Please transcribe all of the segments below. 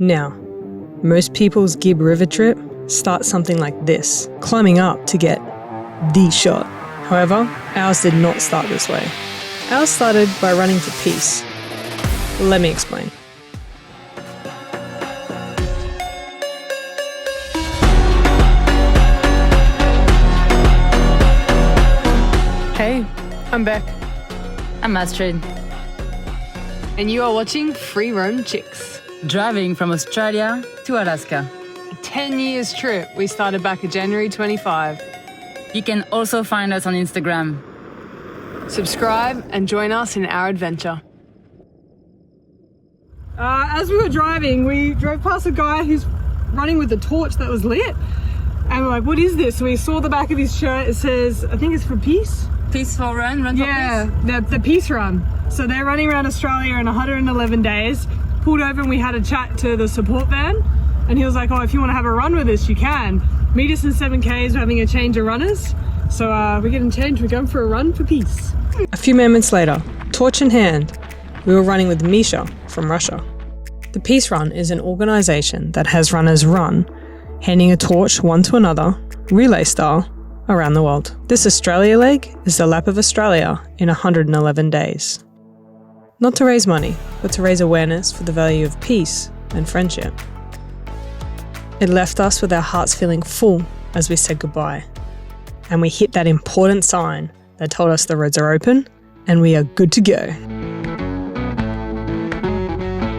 Now, most people's Gibb River trip starts something like this, climbing up to get the shot. However, ours did not start this way. Ours started by running for peace. Let me explain. Hey, I'm Bec. I'm Astrid. And you are watching Freeroamchicks. Driving from Australia to Alaska. A 10 years trip we started back in January 25. You can also find us on Instagram. Subscribe and join us in our adventure. As we were driving, we drove past a guy who's running with a torch that was lit. And we're like, what is this? So we saw the back of his shirt. It says, I think it's for peace. Peaceful run for peace? Yeah, the peace run. So they're running around Australia in 111 days. Pulled over and we had a chat to the support van. And he was like, oh, if you want to have a run with us, you can. Meet us in 7Ks, we're having a change of runners. So we're getting changed, we're going for a run for peace. A few moments later, torch in hand, we were running with Misha from Russia. The Peace Run is an organisation that has runners run, handing a torch one to another, relay style, around the world. This Australia leg is the lap of Australia in 111 days. Not to raise money, but to raise awareness for the value of peace and friendship. It left us with our hearts feeling full as we said goodbye. And we hit that important sign that told us the roads are open and we are good to go.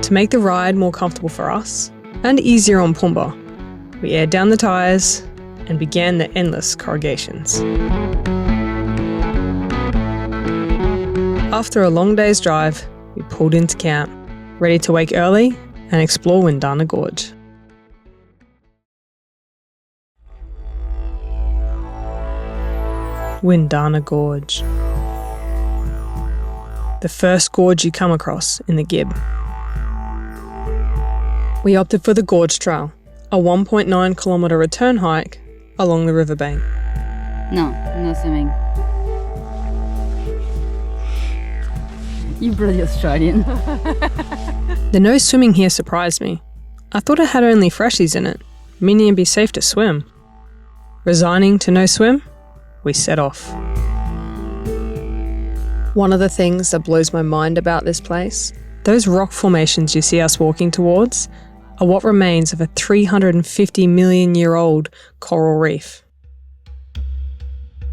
To make the ride more comfortable for us and easier on Pumba, we aired down the tyres and began the endless corrugations. After a long day's drive, we pulled into camp, ready to wake early and explore Windjana Gorge. Windjana Gorge. The first gorge you come across in the Gibb. We opted for the Gorge Trail, a 1.9 kilometre return hike along the riverbank. No swimming. You bloody Australian. The no swimming here surprised me. I thought it had only freshies in it, meaning it'd be safe to swim. Resigning to no swim, we set off. One of the things that blows my mind about this place, those rock formations you see us walking towards, are what remains of a 350 million year old coral reef.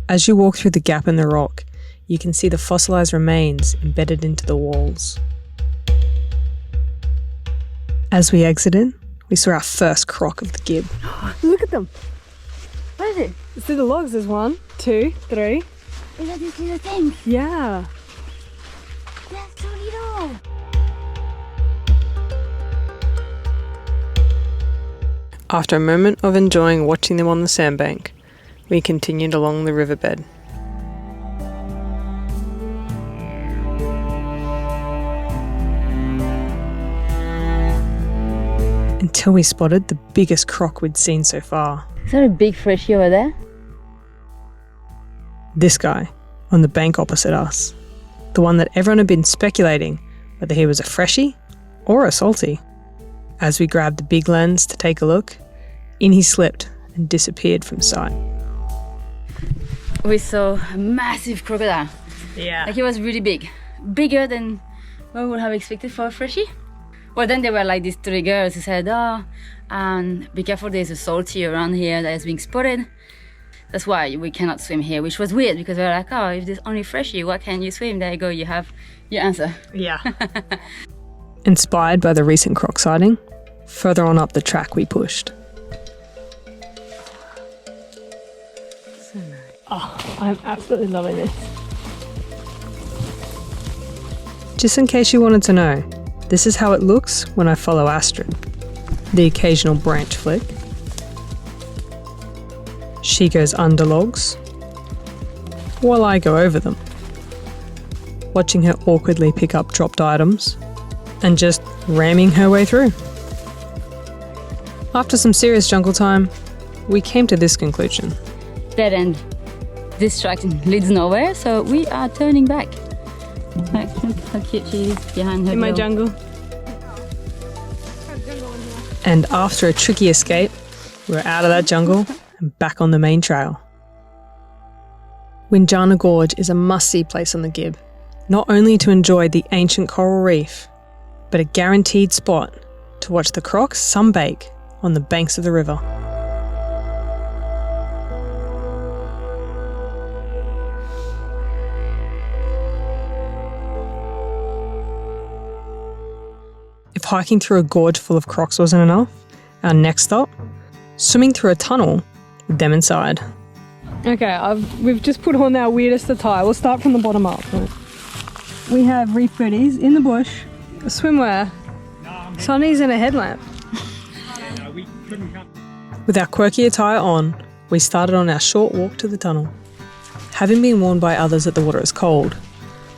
As you walk through the gap in the rock, you can see the fossilised remains embedded into the walls. As we exited, we saw our first croc of the Gibb. Look at them! What is it? See the logs, there's 1, 2, 3. Is that these little things? Yeah. That's so little. After a moment of enjoying watching them on the sandbank, we continued along the riverbed. Until we spotted the biggest croc we'd seen so far. Is that a big freshie over there? This guy, on the bank opposite us. The one that everyone had been speculating whether he was a freshie or a salty. As we grabbed the big lens to take a look, in he slipped and disappeared from sight. We saw a massive crocodile. Yeah. Like it was really big. Bigger than what we would have expected for a freshie. Well, then there were like these 3 girls who said, be careful, there's a salty around here that is being spotted. That's why we cannot swim here, which was weird because we were like, if there's only freshie, why can't you swim? There you go, you have your answer. Yeah. Inspired by the recent croc sighting, further on up the track we pushed. So nice. Oh, I'm absolutely loving this. Just in case you wanted to know, this is how it looks when I follow Astrid. The occasional branch flick. She goes under logs, while I go over them. Watching her awkwardly pick up dropped items, and just ramming her way through. After some serious jungle time, we came to this conclusion. Dead end. This track leads nowhere, so we are turning back. How cute she is behind her. In my hill. jungle. And after a tricky escape, we're out of that jungle and back on the main trail. Windjana Gorge is a must-see place on the Gibb, not only to enjoy the ancient coral reef, but a guaranteed spot to watch the crocs sunbake on the banks of the river. If hiking through a gorge full of crocs wasn't enough, our next stop, swimming through a tunnel with them inside. Okay, we've just put on our weirdest attire. We'll start from the bottom up. We have reef booties in the bush, a swimwear, sunnies and a headlamp. With our quirky attire on, we started on our short walk to the tunnel. Having been warned by others that the water is cold,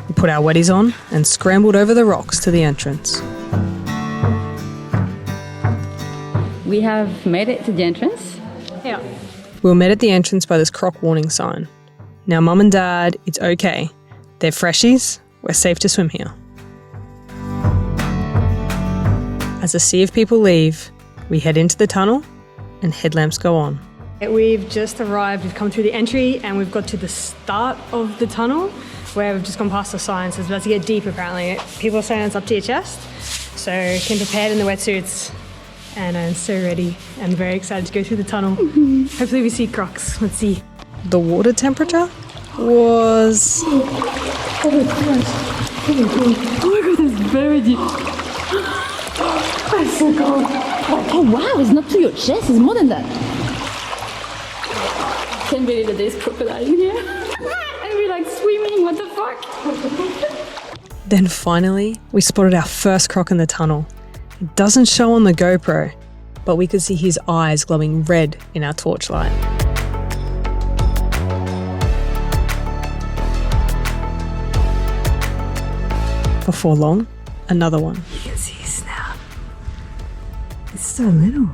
we put our wetties on and scrambled over the rocks to the entrance. We have made it to the entrance. Yeah. We were met at the entrance by this croc warning sign. Now, Mum and Dad, it's okay. They're freshies. We're safe to swim here. As a sea of people leave, we head into the tunnel and headlamps go on. We've just arrived. We've come through the entry and we've got to the start of the tunnel where we've just gone past the sign. So it's about to get deep apparently. People are saying it's up to your chest. So came prepared in the wetsuits. And I'm so ready and very excited to go through the tunnel. Hopefully we see crocs. Let's see. The water temperature was... Oh my god, it's very deep. That's so cold. Oh wow, it's not to your chest, it's more than that. Can't believe that there's crocodile in here. And we're like swimming, what the fuck? Then finally, we spotted our first croc in the tunnel. It doesn't show on the GoPro, but we could see his eyes glowing red in our torchlight. Before long, another one. You can see his snout. It's so little.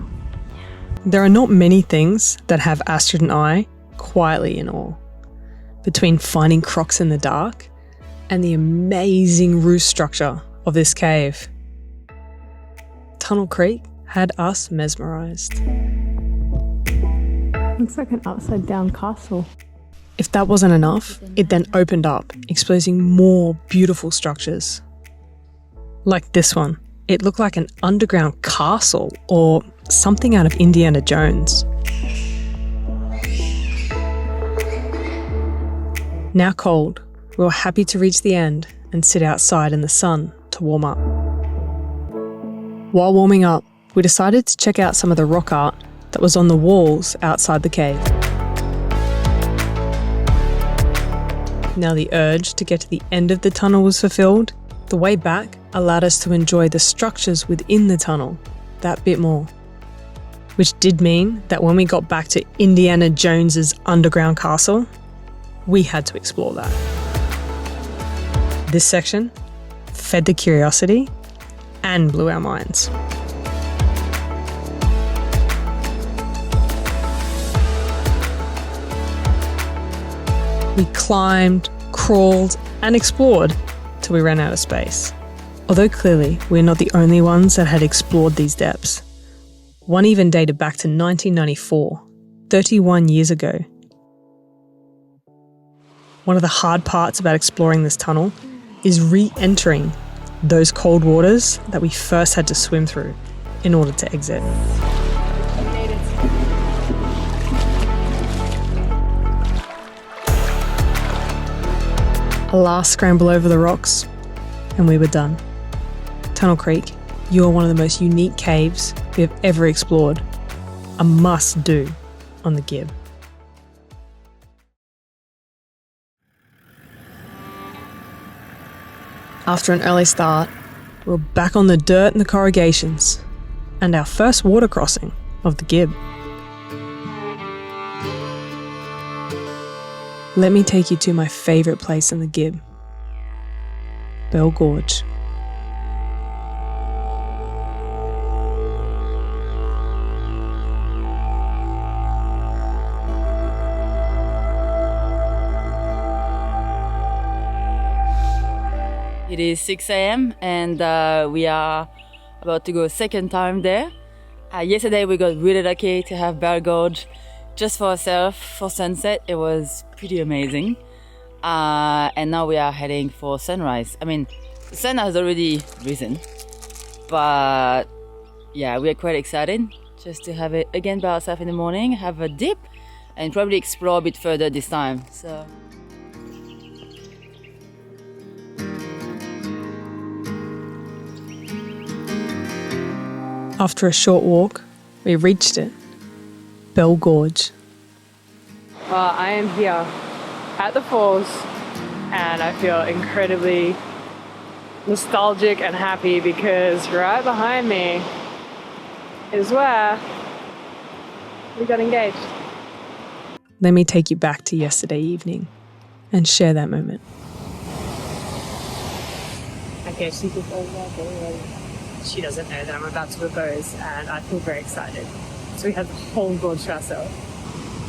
There are not many things that have Astrid and I quietly in awe. Between finding crocs in the dark and the amazing roof structure of this cave, Tunnel Creek had us mesmerised. Looks like an upside down castle. If that wasn't enough, it then opened up, exposing more beautiful structures. Like this one. It looked like an underground castle or something out of Indiana Jones. Now cold, we were happy to reach the end and sit outside in the sun to warm up. While warming up, we decided to check out some of the rock art that was on the walls outside the cave. Now the urge to get to the end of the tunnel was fulfilled, the way back allowed us to enjoy the structures within the tunnel that bit more. Which did mean that when we got back to Indiana Jones's underground castle, we had to explore that. This section fed the curiosity and blew our minds. We climbed, crawled, and explored till we ran out of space. Although clearly we're not the only ones that had explored these depths. One even dated back to 1994, 31 years ago. One of the hard parts about exploring this tunnel is re-entering those cold waters that we first had to swim through in order to exit. A last scramble over the rocks, and we were done. Tunnel Creek, you are one of the most unique caves we have ever explored. A must-do on the Gibb. After an early start, we were back on the dirt and the corrugations, and our first water crossing of the Gibb. Let me take you to my favourite place in the Gibb, Bell Gorge. It is 6 a.m. and we are about to go a second time there. Yesterday we got really lucky to have Bear Gorge just for ourselves for sunset. It was pretty amazing. And now we are heading for sunrise. I mean, the sun has already risen, but yeah, we are quite excited just to have it again by ourselves in the morning, have a dip, and probably explore a bit further this time. So. After a short walk, we reached it, Bell Gorge. Well, I am here at the falls and I feel incredibly nostalgic and happy because right behind me is where we got engaged. Let me take you back to yesterday evening and share that moment. Okay, she just she doesn't know that I'm about to propose and I feel very excited. So we have the whole gorge to ourselves.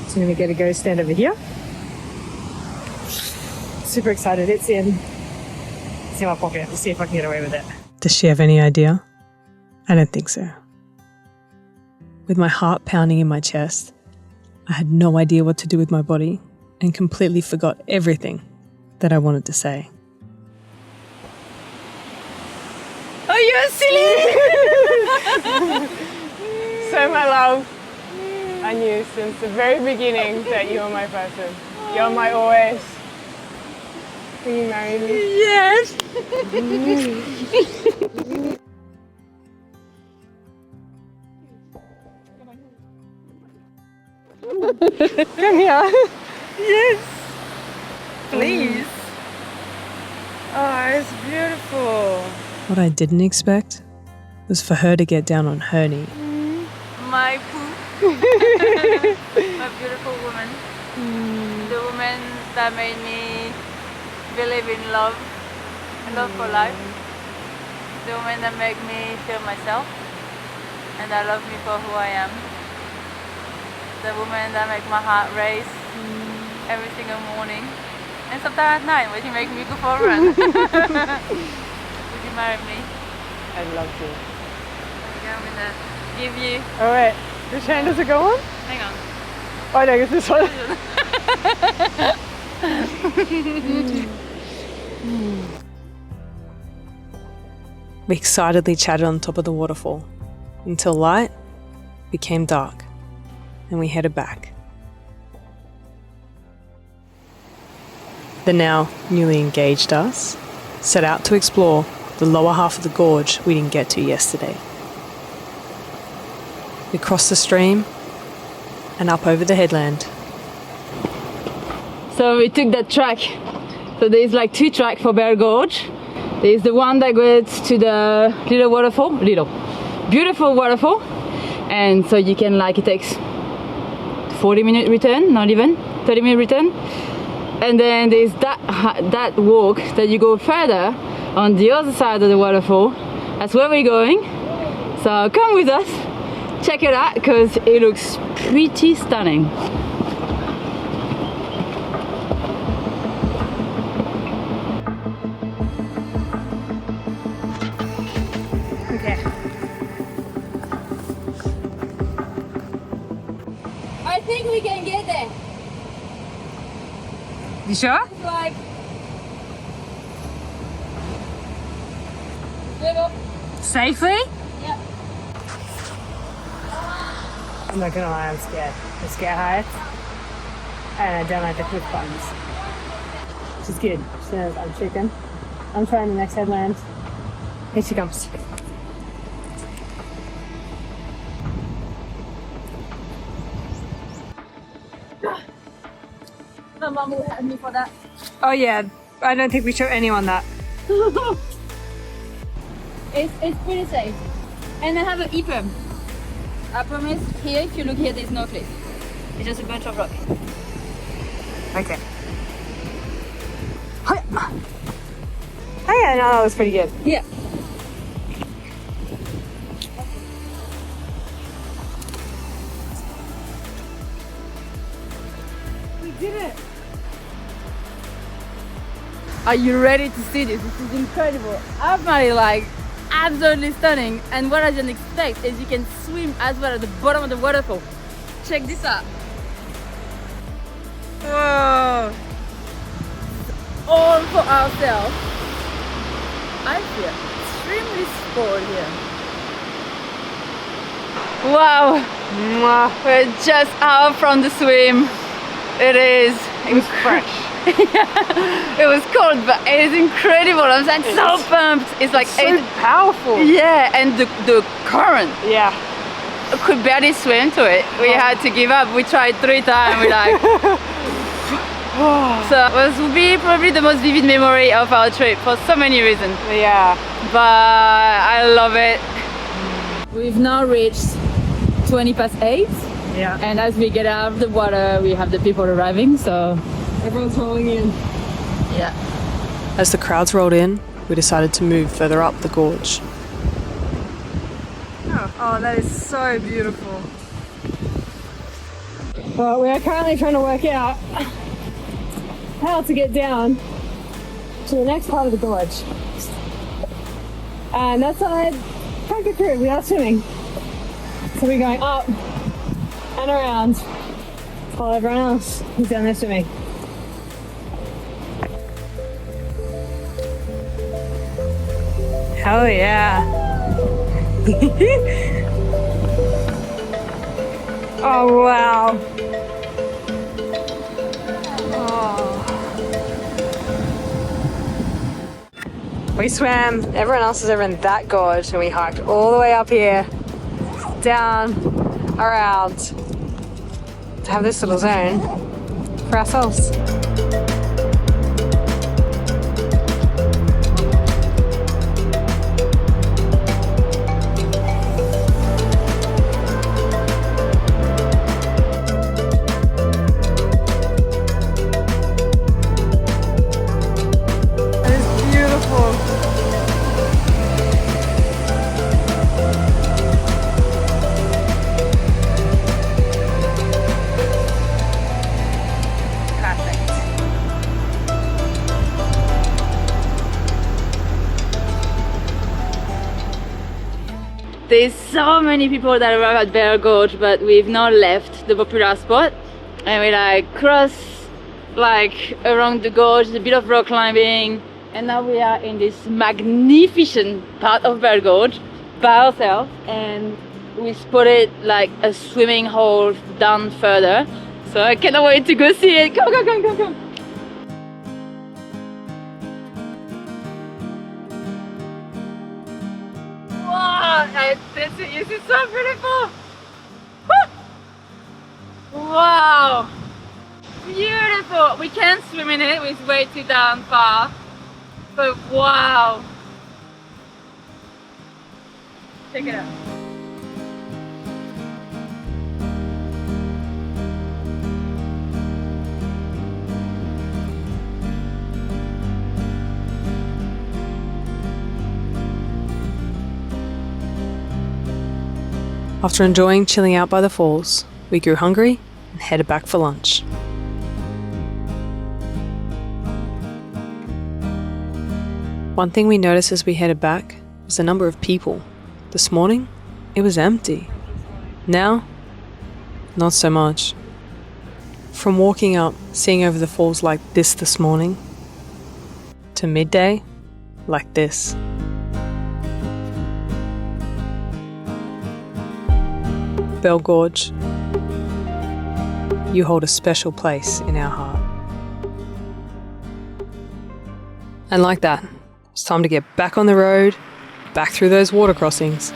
So I'm gonna go stand over here. Super excited, it's in. It's in my pocket, let's see if I can get away with it. Does she have any idea? I don't think so. With my heart pounding in my chest, I had no idea what to do with my body and completely forgot everything that I wanted to say. Oh, you're silly! So my love, I knew since the very beginning that you're my person. You're my always. Will you marry me? Yes! Come here. Yes! Please! Oh, it's beautiful. What I didn't expect was for her to get down on her knee. My poo. A beautiful woman. The woman that made me believe in love for life. The woman that made me feel myself and that loves me for who I am. The woman that makes my heart race every single morning and sometimes at night when she makes me go for a run. Would you marry me? I'd love to. Okay, I'm gonna give you. Oh wait, which hand does it go on? Hang on. Oh no, it's this one. We excitedly chatted on top of the waterfall until light became dark and we headed back. The now newly engaged us set out to explore the lower half of the gorge we didn't get to yesterday. We crossed the stream and up over the headland. So we took that track. So there's like two tracks for Bear Gorge. There's the one that goes to the little waterfall, beautiful waterfall. And so you can it takes 40-minute return, not even 30-minute return. And then there's that walk that you go further on the other side of the waterfall. That's where we're going. So come with us, check it out because it looks pretty stunning. Okay. I think we can get there. You sure? Like, Safely? yeah. I'm not gonna lie, I'm scared. I'm scared heights. And I don't like the cliff buttons. Which is good. She knows I'm chicken. I'm trying the next headland. Here she comes. My mom will have me for that. Oh yeah, I don't think we show anyone that. It's pretty safe. And I have an EPIRB. I promise, here, if you look here, there's no cliff. It's just a bunch of rock. Okay. Oh yeah, no, that was pretty good. Yeah. We did it! Are you ready to see this? This is incredible. I'm already absolutely stunning. And what I didn't expect is you can swim as well at the bottom of the waterfall. Check this out. Whoa! All for ourselves. I feel extremely spoiled here. Wow! We're just out from the swim. It was fresh. Yeah. It was cold, but it is incredible. I'm so pumped. It's like so powerful. Yeah, and the current. Yeah. I could barely swim to it. We had to give up. We tried 3 times. We're like. So it will be probably the most vivid memory of our trip for so many reasons. Yeah. But I love it. We've now reached 8:20. Yeah. And as we get out of the water, we have the people arriving, so Everyone's rolling in. yeah. As the crowds rolled in, we decided to move further up the gorge. Oh, that is so beautiful. Well, we are currently trying to work out how to get down to the next part of the gorge. And that side, can't get through without swimming. So we're going up and around while everyone else is down there swimming. Hell yeah. Oh wow. We swam, everyone else is over in that gorge, and we hiked all the way up here, down, around, to have this little zone for ourselves. There's so many people that arrive at Bear Gorge, but we've not left the popular spot, and we like cross like around the gorge, a bit of rock climbing, and now we are in this magnificent part of Bear Gorge by ourselves, and we spotted like a swimming hole down further, so I cannot wait to go see it. Come, come, come, come, come. This is so beautiful! Woo! Wow! Beautiful! We can't swim in it, it's way too down far. But wow! Check it out. After enjoying chilling out by the falls, we grew hungry and headed back for lunch. One thing we noticed as we headed back was the number of people. This morning, it was empty. Now, not so much. From walking up, seeing over the falls like this morning, to midday, like this. Bear Gorge, you hold a special place in our heart. And like that, it's time to get back on the road, back through those water crossings,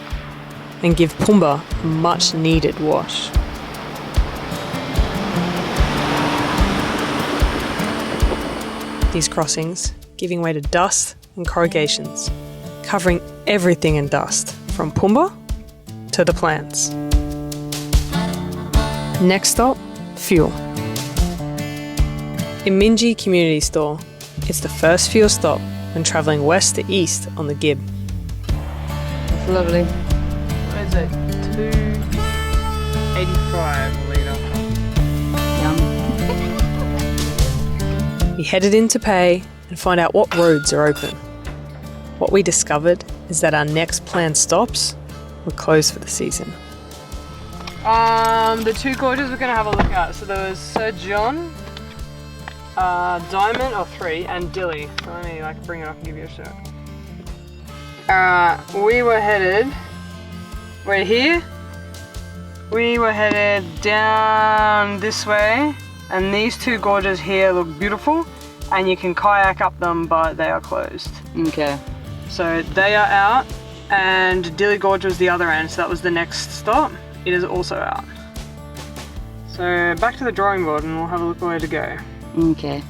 and give Pumba a much needed wash. These crossings giving way to dust and corrugations, covering everything in dust, from Pumba to the plants. Next stop, fuel. In Minji Community Store, it's the first fuel stop when travelling west to east on the Gibb. It's lovely. What is it? $2.85 a litre. Yum. We headed in to pay and find out what roads are open. What we discovered is that our next planned stops were closed for the season. The two gorges we're going to have a look at. So there was Sir John, Diamond, or 3, and Dilly. So let me bring it up and give you a shot. We were headed, we're here. We were headed down this way, and these two gorges here look beautiful, and you can kayak up them, but they are closed. Okay. So they are out, and Dilly Gorge was the other end, so that was the next stop. It is also out. So back to the drawing board, and we'll have a look where to go. Okay.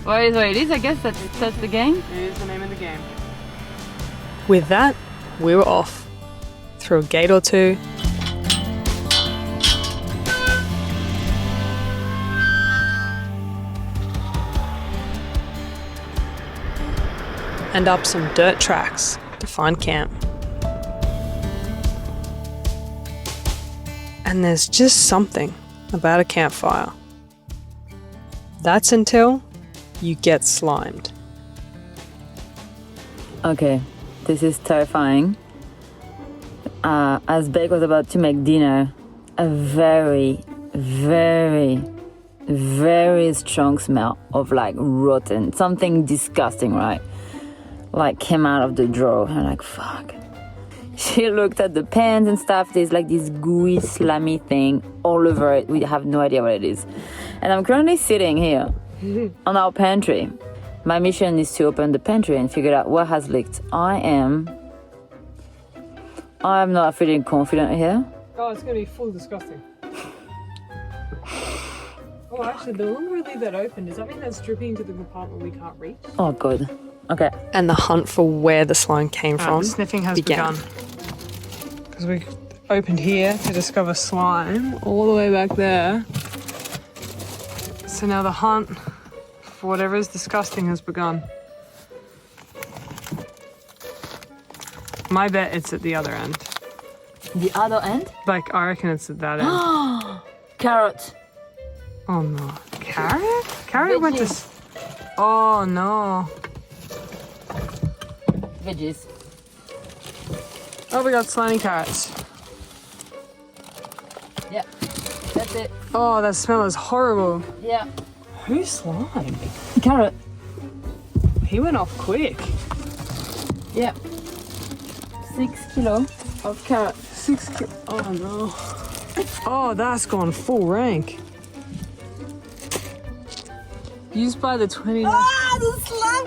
Well, it is what it is, I guess. That's the game. It is the name of the game. With that, we were off. Through a gate or two. And up some dirt tracks to find camp. And there's just something about a campfire. That's until you get slimed. Okay, this is terrifying. As Bec was about to make dinner, a very, very, very strong smell of rotten, something disgusting, right? Came out of the drawer. I'm fuck. She looked at the pans and stuff. There's this gooey, slimy thing all over it. We have no idea what it is. And I'm currently sitting here on our pantry. My mission is to open the pantry and figure out what has leaked. I'm not feeling confident here. Oh, it's gonna be full disgusting. Oh, actually, the longer we leave that open, does that mean that's dripping into the compartment we can't reach? Oh, good. Okay. And the hunt for where the slime came from. Sniffing has begun. Because we opened here to discover slime all the way back there. So now the hunt for whatever is disgusting has begun. My bet it's at the other end. The other end? I reckon it's at that end. Carrot. Oh no. Carrot? Carrot went to... Oh no. Veggies. Oh, we got slimy carrots. Yeah, that's it. Oh, that smell is horrible. Yeah. Who's slime? Carrot. He went off quick. Yeah. 6 kilo of carrot. 6 kilo. Oh no. Oh, that's gone full rank. Used by the 29. Ah, the slime!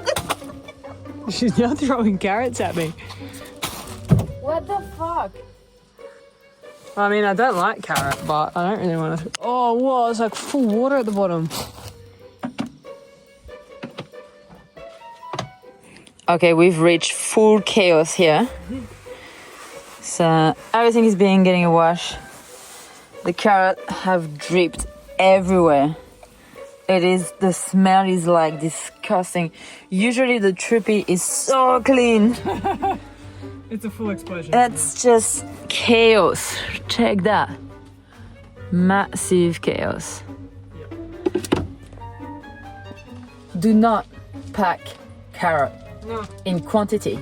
She's now throwing carrots at me. What the fuck? I mean, I don't like carrot, but I don't really want to... Oh, whoa, it's full water at the bottom. Okay, we've reached full chaos here. So everything is getting a wash. The carrots have dripped everywhere. The smell is disgusting. Usually the Troopy is so clean. It's a full explosion. It's just chaos. Check that. Massive chaos. Yep. Do not pack carrot No. in quantity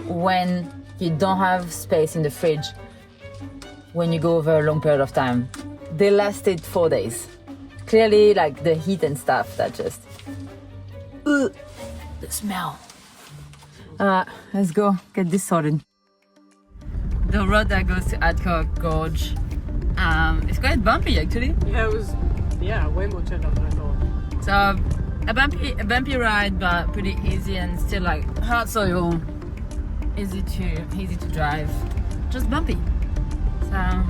when you don't have space in the fridge when you go over a long period of time. They lasted 4 days. Clearly, the heat and stuff that just... Ugh, the smell. Let's go get this sorted. The road that goes to Adcock Gorge, it's quite bumpy actually. Yeah, it was... Yeah, way more turned up than I thought. So, a bumpy ride, but pretty easy and still hard soil. Easy to drive. Just bumpy. So,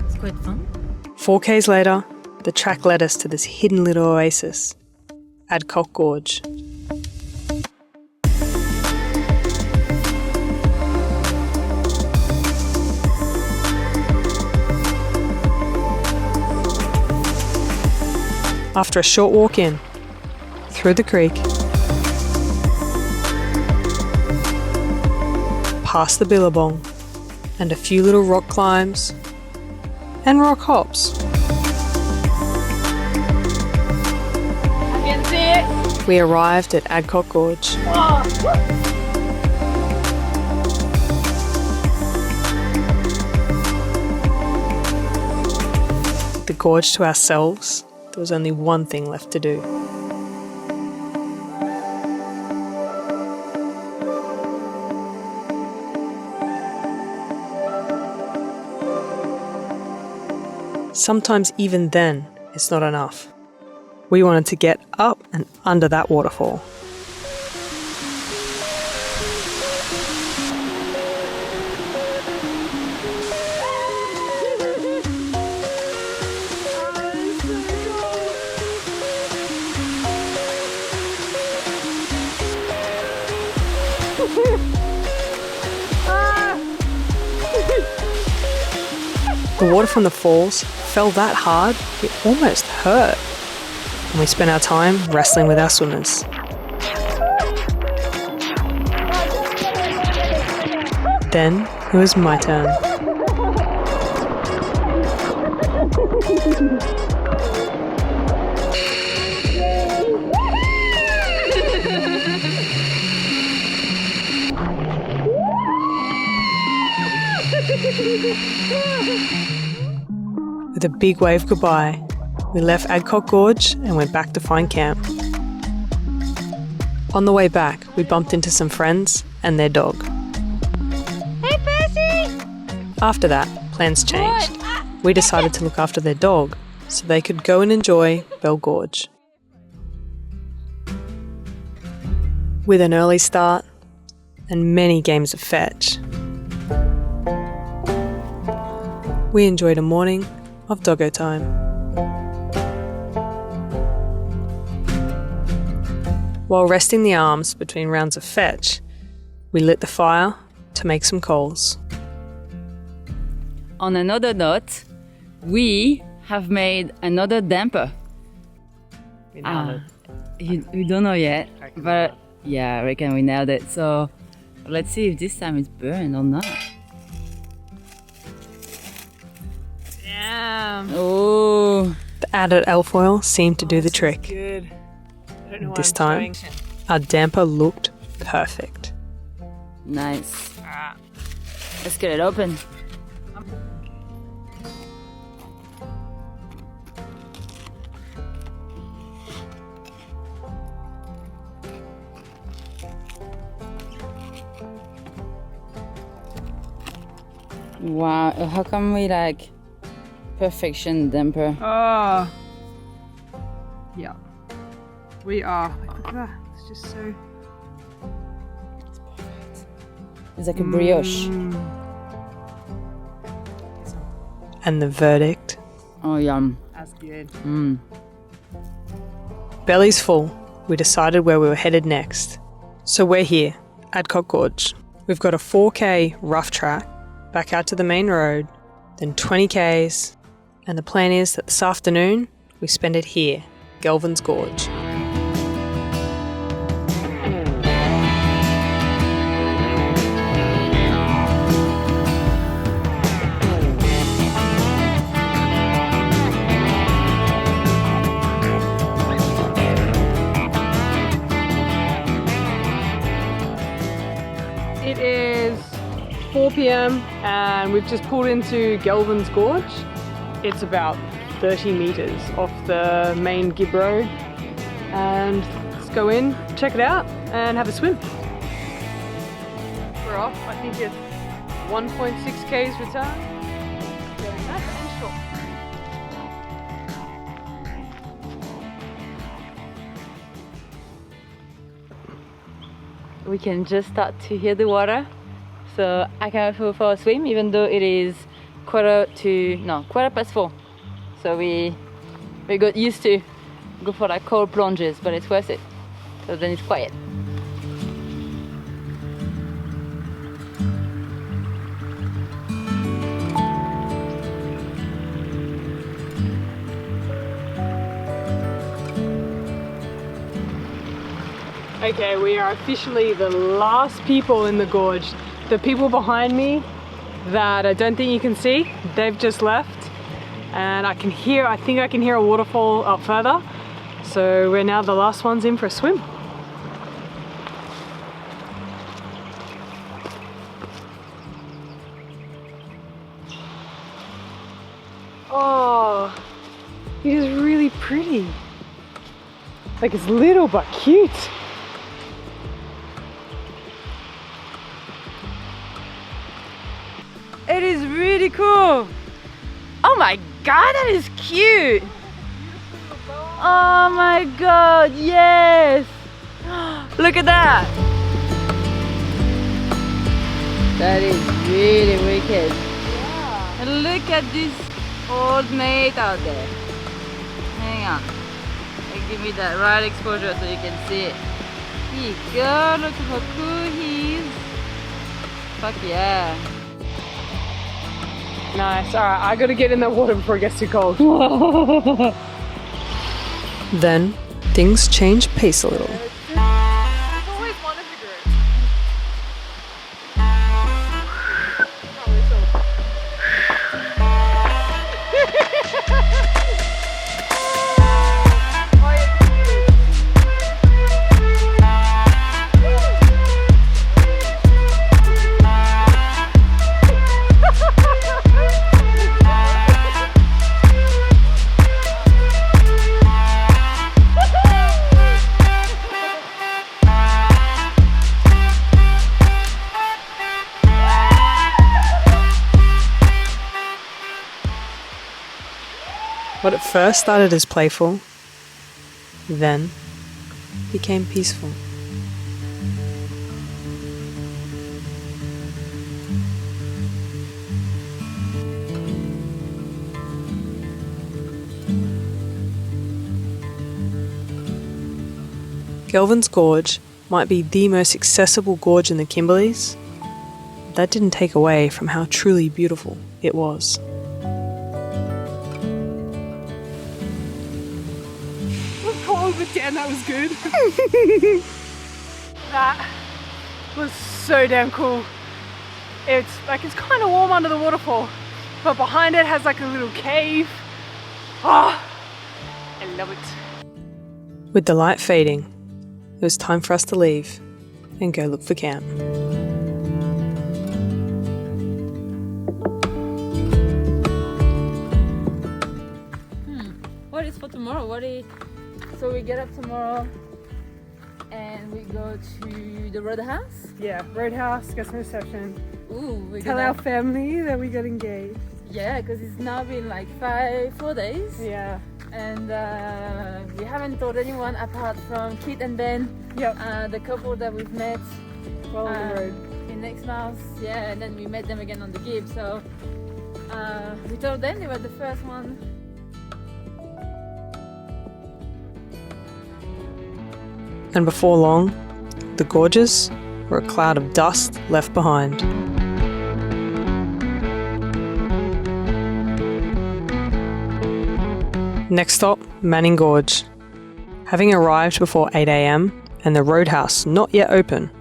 it's quite fun. 4Ks later, the track led us to this hidden little oasis, Adcock Gorge. After a short walk in, through the creek, past the billabong, and a few little rock climbs, and rock hops. I can see it. We arrived at Adcock Gorge. gorge to ourselves, there was only one thing left to do. Sometimes even then, it's not enough. We wanted to get up and under that waterfall. The water from the falls fell that hard, it almost hurt. And we spent our time wrestling with our swimmers. Then it was my turn. With a big wave goodbye, we left Adcock Gorge and went back to find camp. On the way back, we bumped into some friends and their dog. Hey, Percy! After that, plans changed. We decided to look after their dog so they could go and enjoy Bell Gorge. With an early start and many games of fetch, we enjoyed a morning of doggo time. While resting the arms between rounds of fetch, we lit the fire to make some coals. On another note, we have made another damper. We nailed it. We don't know yet, but yeah, I reckon we nailed it. So let's see if this time it's burned or not. Damn. Oh, The added elf oil seemed to do the trick. Good. I don't know why This I'm Ah. time, trying. our damper looked perfect. nice. Let's get it open. Wow, how come we like perfection damper? Oh. Yeah. We are. Look at that. It's just so. It's like a brioche. And the verdict? Oh, yum. That's good. Belly's full. We decided where we were headed next. So we're here, Adcock Gorge. We've got a 4K rough track, back out to the main road, then 20Ks, and the plan is that this afternoon we spend it here, Galvans Gorge. It is 4 p.m. and we've just pulled into Galvans Gorge. It's about 30 metres off the main Gibb Road, and let's go in, check it out and have a swim. We're off, I think it's 1.6 Ks return. Going back and short. We can just start to hear the water, so I cannot go for a swim even though it is quarter past 4. So we got used to go for like cold plunges, but it's worth it. So then it's quiet. Okay, we are officially the last people in the gorge. The people behind me that I don't think you can see, they've just left. And I think I can hear a waterfall up further. So we're now the last ones in for a swim. Oh, It is really pretty. Like it's little but cute. It is really cool. Oh my god, that is cute. Oh my god, yes. Look at that. That is really wicked. Yeah. And look at this old mate out there. Hang on. Give me that right exposure so you can see it. Here you go, look how cool he is. Fuck yeah. Nice, alright, I gotta get in the water before it gets too cold. Then, things change pace a little. What at first started as playful, then became peaceful. Galvans Gorge might be the most accessible gorge in the Kimberleys, but that didn't take away from how truly beautiful it was. But damn, that was good. That was so damn cool. It's kind of warm under the waterfall, but behind it has like a little cave. Ah, I love it. With the light fading, it was time for us to leave and go look for camp. What is for tomorrow? So we get up tomorrow and we go to the Roadhouse. Yeah, Roadhouse, get some reception. Ooh, Tell our family that we got engaged. Yeah, because it's now been like 4 days. Yeah. And we haven't told anyone apart from Kit and Ben. Yep. The couple that we've met. Well on the road. In Exmouth. Yeah, and then we met them again on the Gibb. So we told them they were the first one. And before long, the gorges were a cloud of dust left behind. Next stop, Manning Gorge. Having arrived before 8 AM and the roadhouse not yet open,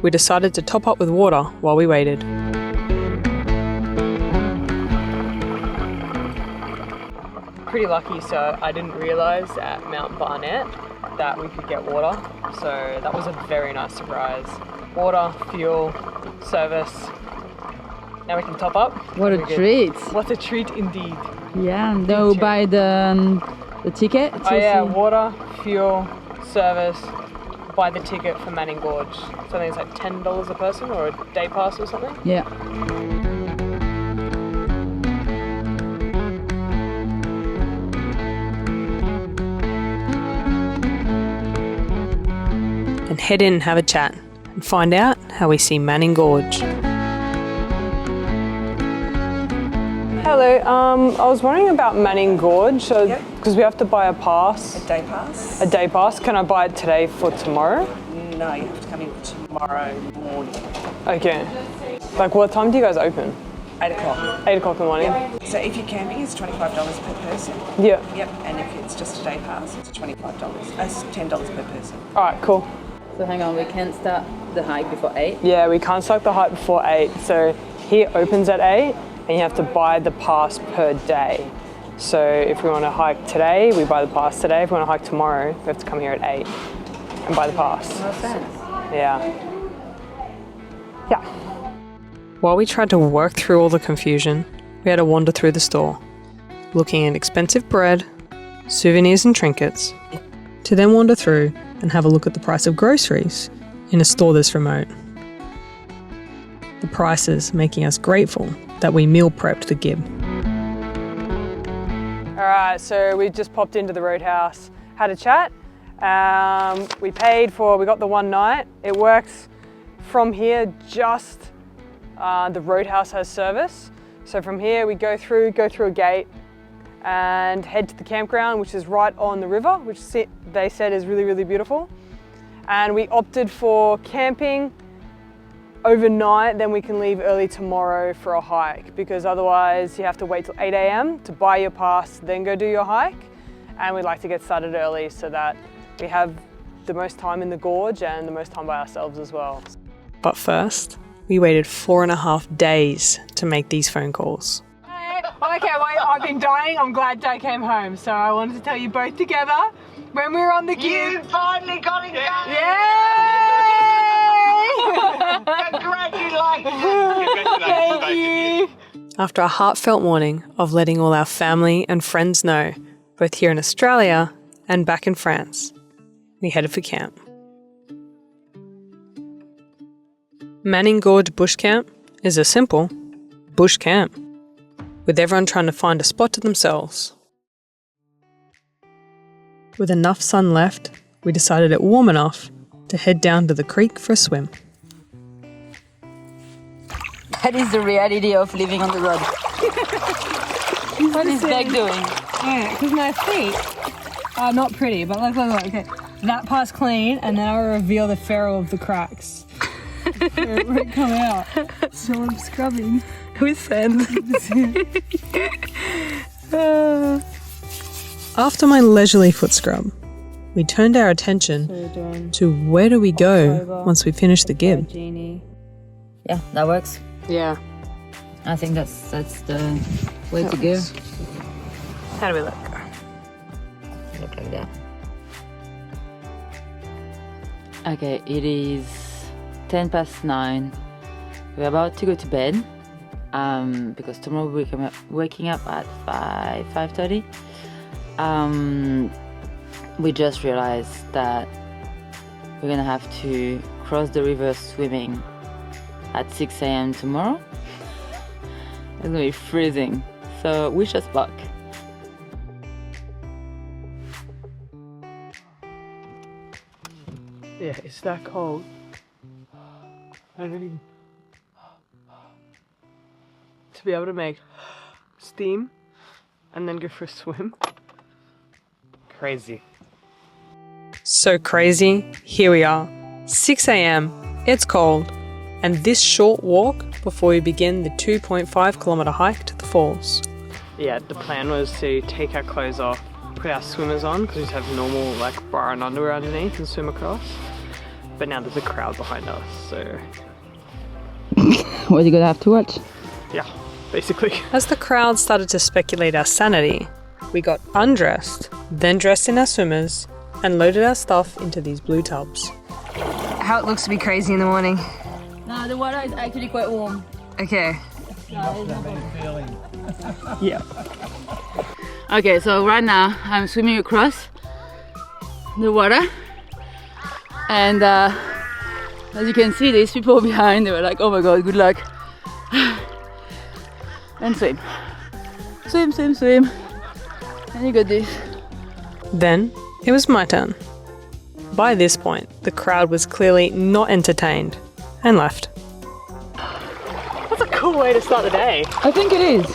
we decided to top up with water while we waited. Pretty lucky, so I didn't realise at Mount Barnett that we could get water, so that was a very nice surprise. Water, fuel, service. Now we can top up. What a treat! What a treat indeed. Yeah, they'll buy the ticket. Oh yeah, water, fuel, service, buy the ticket for Manning Gorge. So I think it's like $10 a person or a day pass or something. Yeah. And head in and have a chat and find out how we see Manning Gorge. Hello, I was wondering about Manning Gorge, because we have to buy a pass. A day pass? A day pass. Can I buy it today for tomorrow? No, you have to come in tomorrow morning. Okay. Like what time do you guys open? 8 o'clock. 8 o'clock in the morning? Yep. So if you're camping, it's $25 per person. Yeah. Yep, and if it's just a day pass, it's $25. That's $10 per person. Alright, cool. So hang on, we can't start the hike before 8? Yeah, we can't start the hike before 8. So here opens at 8 and you have to buy the pass per day. So if we want to hike today, we buy the pass today. If we want to hike tomorrow, we have to come here at 8 and buy the pass. No sense. Yeah. Yeah. While we tried to work through all the confusion, we had to wander through the store, looking at expensive bread, souvenirs and trinkets, to then wander through and have a look at the price of groceries in a store this remote. The prices making us grateful that we meal prepped the Gibb. Alright, so we just popped into the Roadhouse, had a chat. We got the one night. It works from here, just the Roadhouse has service. So from here we go through a gate and head to the campground, which is right on the river, which they said is really, really beautiful. And we opted for camping overnight, then we can leave early tomorrow for a hike, because otherwise you have to wait till 8 a.m. to buy your pass, then go do your hike. And we like to get started early so that we have the most time in the gorge and the most time by ourselves as well. But first, we waited 4.5 days to make these phone calls. Okay, well, I've been dying. I'm glad Dad came home, so I wanted to tell you both together when we were on the Gibb. You finally got it done! Yay! Congratulations! Thank you. After a heartfelt morning of letting all our family and friends know, both here in Australia and back in France, we headed for camp. Manning Gorge Bush Camp is a simple bush camp, with everyone trying to find a spot to themselves. With enough sun left, we decided it warm enough to head down to the creek for a swim. That is the reality of living on the road. What is Bec doing? Yeah, because my feet are not pretty, but look, okay. That part's clean, and then I'll reveal the ferrule of the cracks. It won't come out. So I'm scrubbing. With sand. After my leisurely foot scrub, we turned our attention to where do we go once we finish the Gibb. Yeah, that works. Yeah. I think that's the way to go. How do we look? Look like that. Okay, it is 9:10. We're about to go to bed because tomorrow we're waking up at 5:30. We just realized that we're gonna have to cross the river swimming at 6 a.m. tomorrow. It's gonna be freezing, so wish us luck. Yeah, it's that cold. I don't even... To be able to make steam and then go for a swim. Crazy. So crazy, here we are. 6 a.m, it's cold, and this short walk before we begin the 2.5 kilometre hike to the falls. Yeah, the plan was to take our clothes off, put our swimmers on, because we just have normal like bra and underwear underneath and swim across. But now there's a crowd behind us, so... What are you gonna have to watch? Yeah, basically. As the crowd started to speculate our sanity, we got undressed, then dressed in our swimmers, and loaded our stuff into these blue tubs. How it looks to be crazy in the morning. No, the water is actually quite warm. Okay. Yeah. Okay, so right now I'm swimming across the water, and as you can see, there's people behind. They were like, "Oh my god, good luck!" And swim, and you got this. Then it was my turn. By this point, the crowd was clearly not entertained and left. That's a cool way to start the day. I think it is.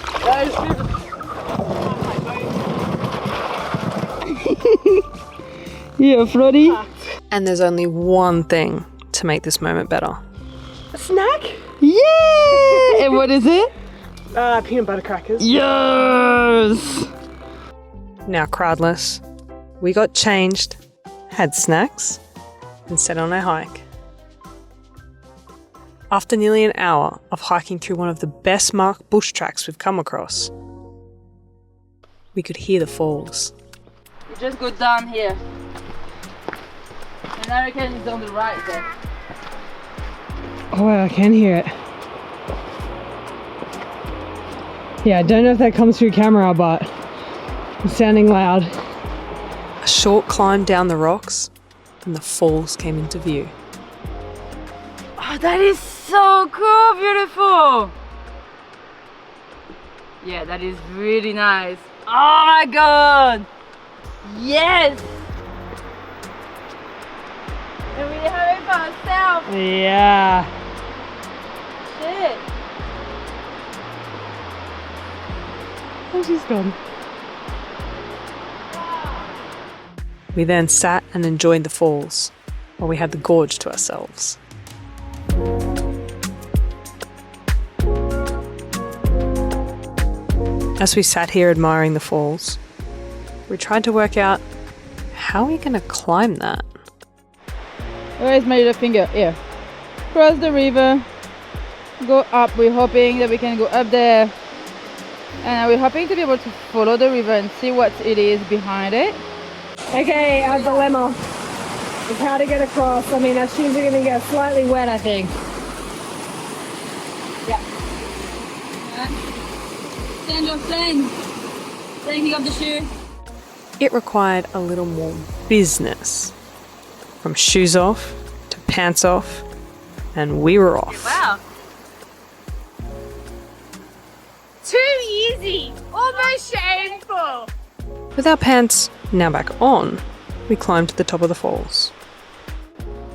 Yeah, Floddy. And there's only one thing to make this moment better. A snack? Yeah! And what is it? Peanut butter crackers. Yes! Now crowdless, we got changed, had snacks, and set on our hike. After nearly an hour of hiking through one of the best marked bush tracks we've come across, we could hear the falls. We just go down here. And I reckon it's on the right there. Oh, I can hear it. Yeah, I don't know if that comes through camera, but it's sounding loud. A short climb down the rocks and the falls came into view. Oh, that is so cool, beautiful. Yeah, that is really nice. Oh my god. Yes. And we have it for ourselves. Yeah. Shit. Oh, she's gone. We then sat and enjoyed the falls while we had the gorge to ourselves. As we sat here admiring the falls, we tried to work out how are we going to climb that? Where is my little finger? Here. Cross the river, go up. We're hoping that we can go up there. And we're hoping to be able to follow the river and see what it is behind it. Okay, our dilemma is how to get across. I mean, our shoes are going to get slightly wet, I think. Stand your plane. Taking off the shoe. It required a little more business. From shoes off to pants off, and we were off. Wow. Too easy. Almost shameful. With our pants now back on, we climbed to the top of the falls.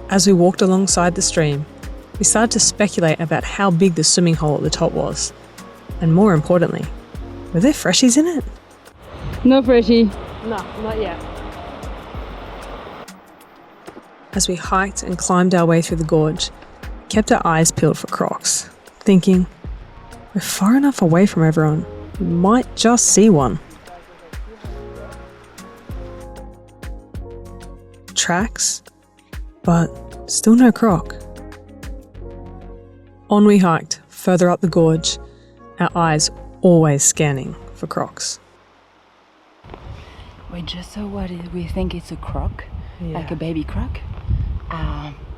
As we walked alongside the stream, we started to speculate about how big the swimming hole at the top was. And more importantly, were there freshies in it? No freshie. No, not yet. As we hiked and climbed our way through the gorge, we kept our eyes peeled for crocs, thinking, we're far enough away from everyone, we might just see one. Tracks, but still no croc. On we hiked, further up the gorge, our eyes always scanning for crocs. We just saw what we think it's a croc, like a baby croc.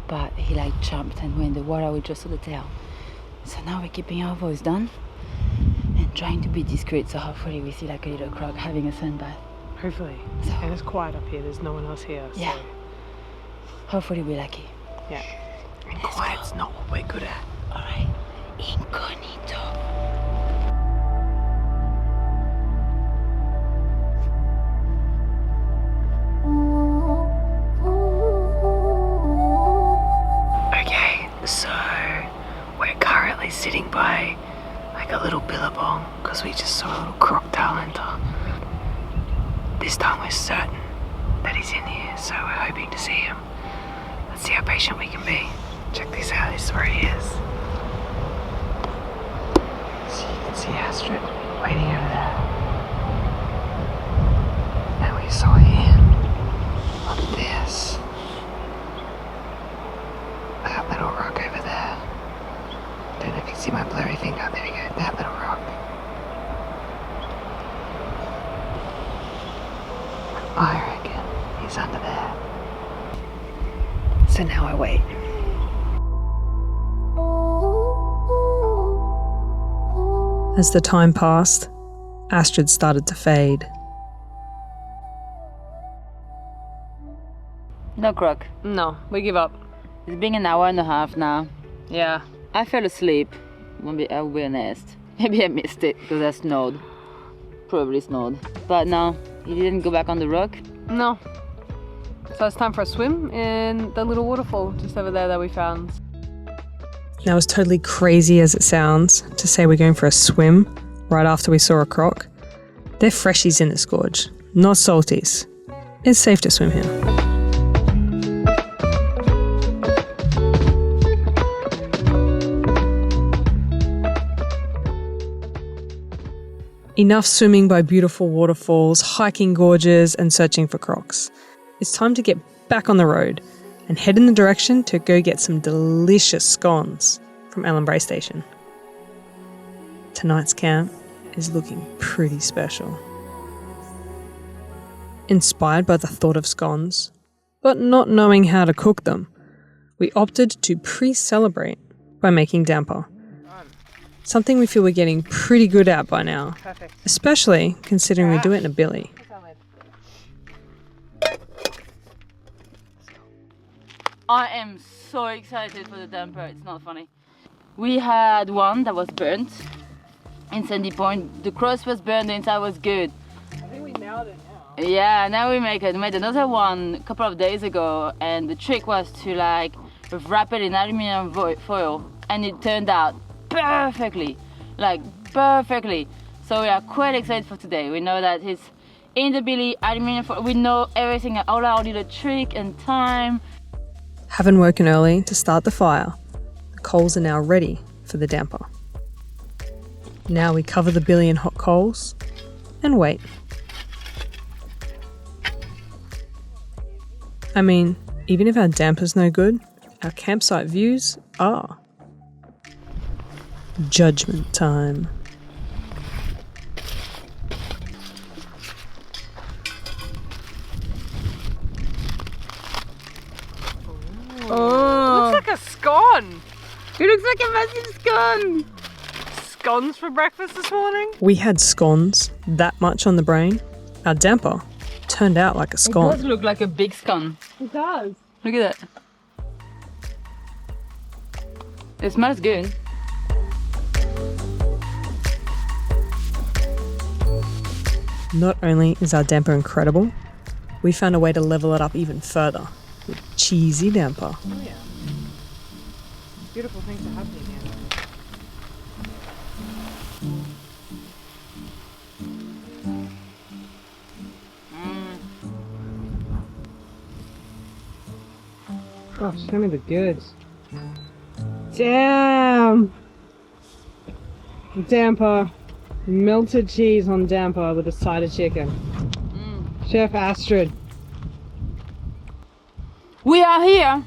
But he like jumped and went in the water. We just saw the tail. So now we're keeping our voice down and trying to be discreet. So hopefully we see like a little croc having a sunbath. Hopefully. So, and it's quiet up here, there's no one else here. So. Yeah. Hopefully we're lucky. Yeah. And quiet's not what we're good at. Alright. Incognito. Okay, so we're currently sitting by like a little billabong because we just saw a little crocodile enter. This time we're certain that he's in here, so we're hoping to see him. Let's see how patient we can be. Check this out, this is where he is. So you can see Astrid waiting over there. And we saw him on this. That little rock over there. Don't know if you can see my blurry finger. There we go, that little rock. I reckon he's under there. So now I wait. As the time passed, Astrid started to fade. No croc. No, we give up. It's been an hour and a half now. Yeah. I fell asleep. I'll be honest. Maybe I missed it because I snowed. Probably snowed. But no, you didn't go back on the rock? No. So it's time for a swim in the little waterfall just over there that we found. Now, as totally crazy as it sounds to say we're going for a swim right after we saw a croc, they're freshies in this gorge, not salties. It's safe to swim here. Enough swimming by beautiful waterfalls, hiking gorges and searching for crocs. It's time to get back on the road and head in the direction to go get some delicious scones from Ellenbrae Station. Tonight's camp is looking pretty special. Inspired by the thought of scones, but not knowing how to cook them, we opted to pre-celebrate by making damper. Something we feel we're getting pretty good at by now, especially considering we do it in a billy. I am so excited for the damper, it's not funny. We had one that was burnt in Sandy Point. The cross was burned, the inside was good. I think we nailed it now. Yeah, now we made another one a couple of days ago, and the trick was to like wrap it in aluminum foil, and it turned out perfectly, like perfectly. So we are quite excited for today. We know that it's in the billy, aluminum foil, we know everything, all our little trick and time. Having woken early to start the fire, the coals are now ready for the damper. Now we cover the billy in hot coals and wait. I mean, even if our damper's no good, our campsite views are. Judgment time. Oh, looks like a scone. It looks like a massive scone. Scones for breakfast this morning. We had scones, that much on the brain. Our damper turned out like a It scone. does look like a big scone. It does. Look at that. It smells good. Not only is our damper incredible, we found a way to level it up even further with cheesy damper. Oh yeah. Beautiful things are happening here. Oh, show me the goods. Damn! Damper. Melted cheese on damper with a side of chicken. Chef Astrid. We are here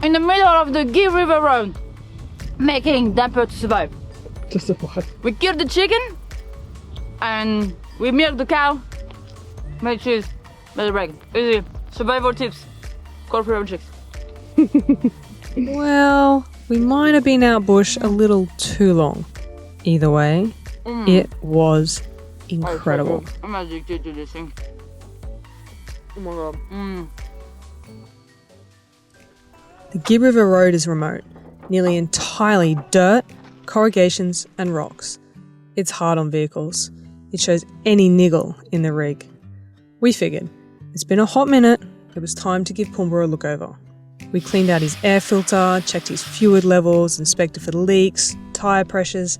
in the middle of the Gibb River Road, making damper to survive. Just a what? We killed the chicken, and we milked the cow, made cheese, made bread. Easy. Survival tips. Call Freeroamchicks. Well, we might have been out bush a little too long. Either way, it was incredible. I'm addicted to this thing. Oh my god. The Gibb River Road is remote, nearly entirely dirt, corrugations and rocks. It's hard on vehicles. It shows any niggle in the rig. We figured, it's been a hot minute, it was time to give Pumba a look over. We cleaned out his air filter, checked his fluid levels, inspected for leaks, tyre pressures,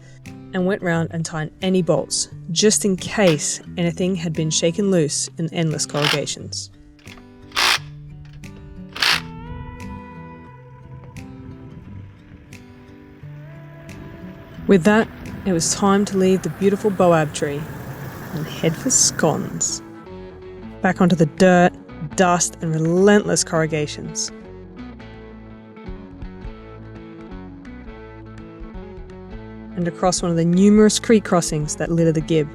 and went round and tightened any bolts, just in case anything had been shaken loose in endless corrugations. With that, it was time to leave the beautiful boab tree and head for scones. Back onto the dirt, dust and relentless corrugations. And across one of the numerous creek crossings that litter the Gibb,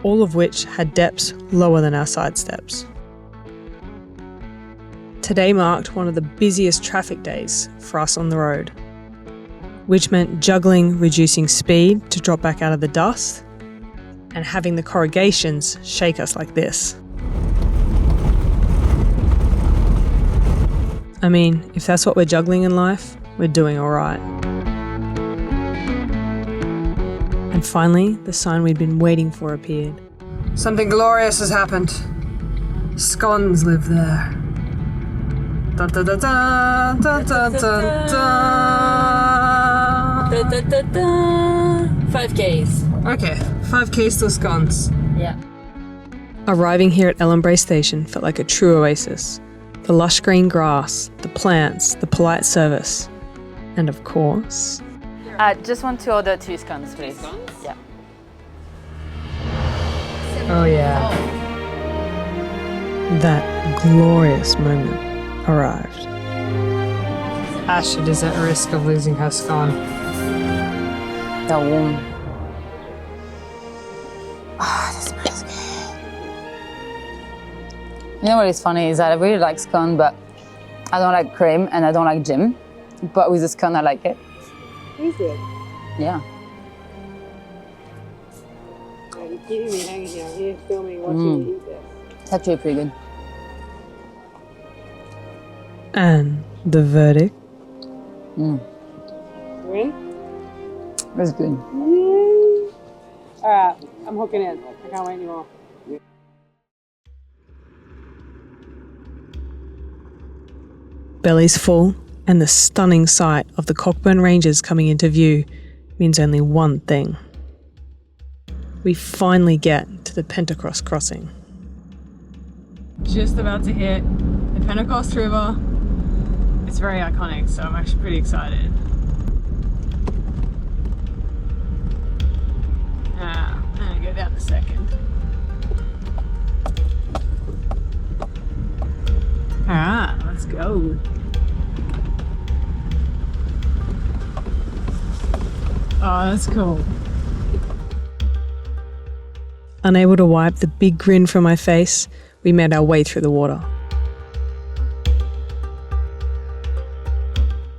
all of which had depths lower than our side steps. Today marked one of the busiest traffic days for us on the road, which meant juggling reducing speed to drop back out of the dust and having the corrugations shake us like this. I mean, if that's what we're juggling in life, we're doing all right. And finally, the sign we'd been waiting for appeared. Something glorious has happened. Scones live there. Da da da da da da da da. Da, da, da, da. 5Ks. Okay, 5Ks to scones. Yeah. Arriving here at Ellenbrae Station felt like a true oasis. The lush green grass, the plants, the polite service, and of course... I just want to order 2 scones, please. 2 scones? Yeah. Oh yeah. that glorious moment arrived. Astrid is at risk of losing her scone. They're warm. Ah, this smells good. You know what is funny is that I really like scone, but I don't like cream and I don't like jam. But with the scone, I like it. Is it? Yeah. You're kidding me hanging down here filming, watching you eat this. It's actually pretty good. And The verdict. Win? That's good. Alright, I'm hooking in. I can't wait anymore. Belly's full, and the stunning sight of the Cockburn Ranges coming into view means only one thing. We finally get to the Pentecost crossing. Just about to hit the Pentecost River. It's very iconic, so I'm actually pretty excited. I'm gonna go down a second. Alright, let's go. Oh, that's cool. Unable to wipe the big grin from my face, we made our way through the water.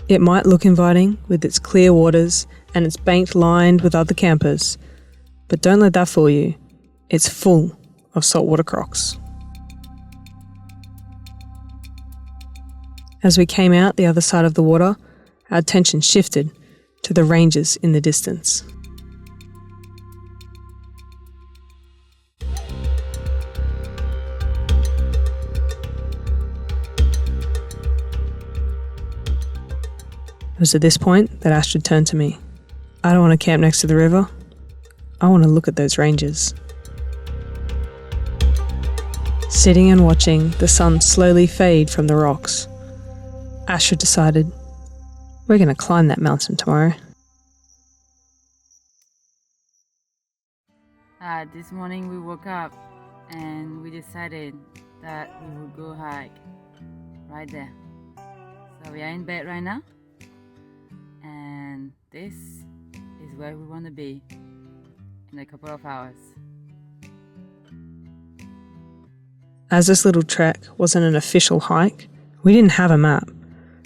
It might look inviting with its clear waters and its bank lined with other campers, but don't let that fool you. It's full of saltwater crocs. As we came out the other side of the water, our attention shifted to the ranges in the distance. It was at this point that Astrid turned to me. I don't want to camp next to the river. I want to look at those ranges. Sitting and watching the sun slowly fade from the rocks, Astrid decided, we're going to climb that mountain tomorrow. This morning we woke up and we decided that we would go hike right there. So we are in bed right now, and this is where we want to be in a couple of hours. As this little trek wasn't an official hike, we didn't have a map.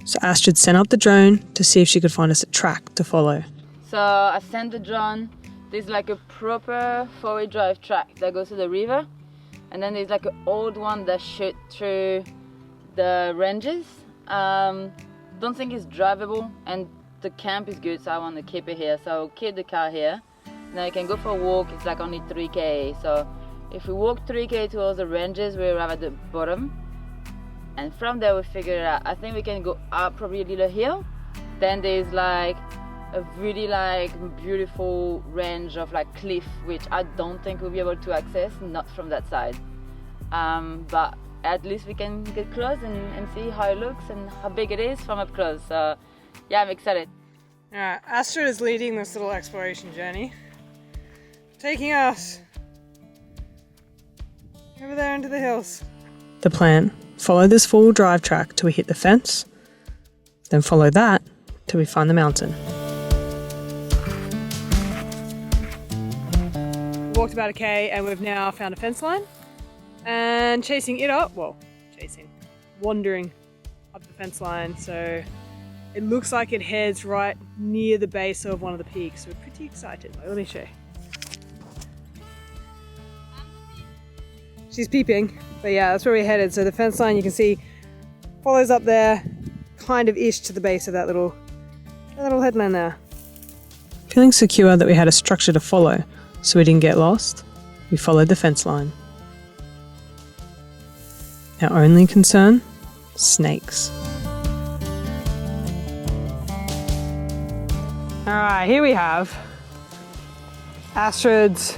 So Astrid sent up the drone to see if she could find us a track to follow. So I sent the drone. There's like a proper four-wheel drive track that goes to the river, and then there's like an old one that shoots through the ranges. Don't think it's drivable, and the camp is good, so I want to keep it here. So I'll keep the car here. Now you can go for a walk. It's like only 3k. So if we walk 3k towards the ranges, we arrive at the bottom. And from there we figure it out. I think we can go up probably a little hill. Then there's like a really like beautiful range of like cliff, which I don't think we'll be able to access, not from that side. But at least we can get close and see how it looks and how big it is from up close. So yeah, I'm excited. Alright, Astrid is leading this little exploration journey, taking us over there into the hills. The plan: follow this four-wheel drive track till we hit the fence, then follow that till we find the mountain. We walked about a K and we've now found a fence line and wandering up the fence line. So it looks like it heads right near the base of one of the peaks. We're pretty excited. Let me show you. She's peeping, but yeah, that's where we're headed. So the fence line, you can see, follows up there, kind of ish to the base of that little headland there. Feeling secure that we had a structure to follow so we didn't get lost, we followed the fence line. Our only concern? Snakes. Alright, here we have Astrid's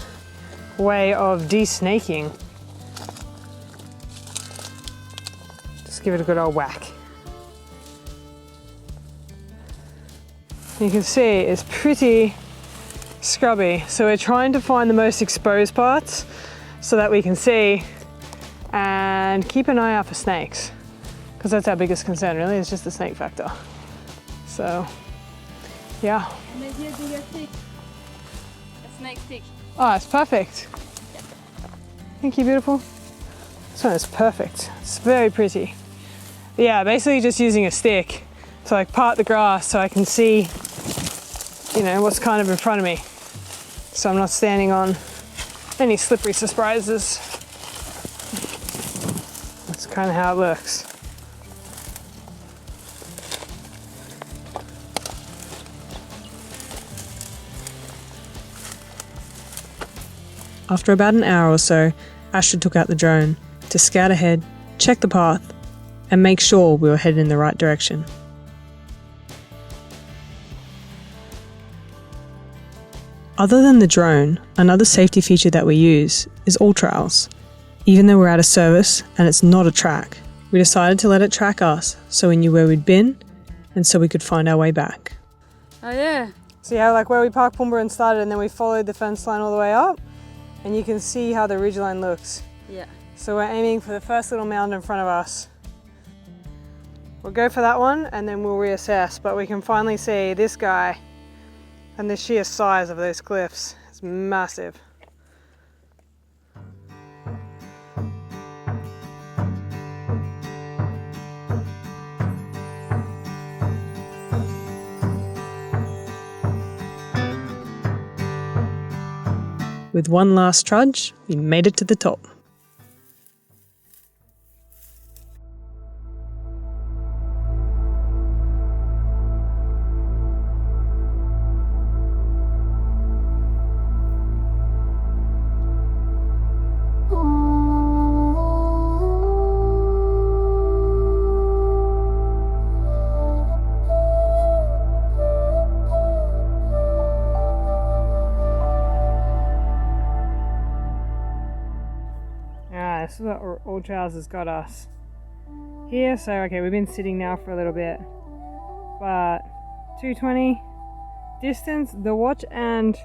way of de-snaking. Just give it a good old whack. You can see it's pretty scrubby, so we're trying to find the most exposed parts so that we can see and keep an eye out for snakes, because that's our biggest concern really, is just the snake factor. So yeah. A snake stick. Oh, it's perfect. Thank you, beautiful. This one is perfect. It's very pretty. But yeah, basically just using a stick to like part the grass so I can see, you know, what's kind of in front of me. So I'm not standing on any slippery surprises. That's kind of how it looks. After about an hour or so, Astrid took out the drone to scout ahead, check the path, and make sure we were headed in the right direction. Other than the drone, another safety feature that we use is all trails. Even though we're out of service and it's not a track, we decided to let it track us so we knew where we'd been and so we could find our way back. Oh yeah. See how like where we parked Pumba and started, and then we followed the fence line all the way up, and you can see how the ridgeline looks. Yeah. So we're aiming for the first little mound in front of us. We'll go for that one and then we'll reassess, but we can finally see this guy and the sheer size of those cliffs. It's massive. With one last trudge, we made it to the top. This is what All Trails has got us here. So okay, we've been sitting now for a little bit, but 220 distance. The watch and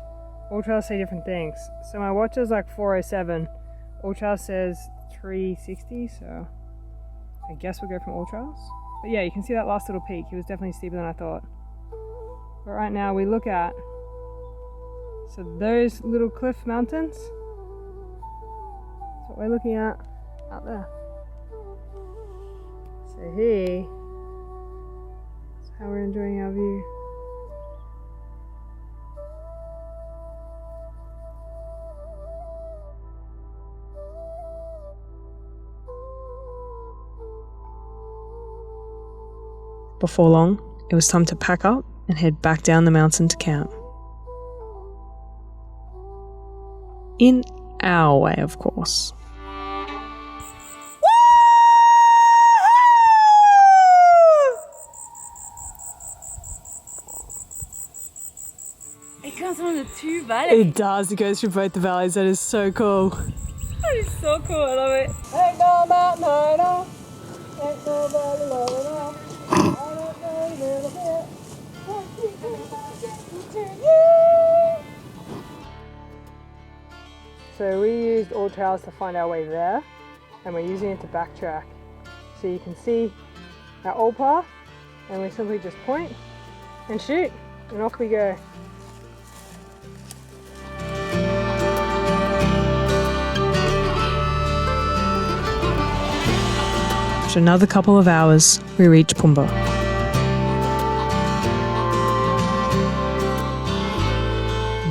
All Trails say different things. So my watch is like 407, All Trails says 360, so I guess we'll go from All Trails. But yeah, you can see that last little peak. It was definitely steeper than I thought. But right now we look at, so those little cliff mountains, what we're looking at out there. So here, that's how we're enjoying our view. Before long, it was time to pack up and head back down the mountain to camp. In our way, of course. It comes from the two valleys. It does, it goes through both the valleys. That is so cool. That is so cool, I love it. Ain't no mountain high enough, ain't no valley low enough. I don't know a little bit. What people might get to you. So we used All Trails to find our way there, and we're using it to backtrack. So you can see our old path, and we simply just point and shoot, and off we go. After another couple of hours, we reached Pumba.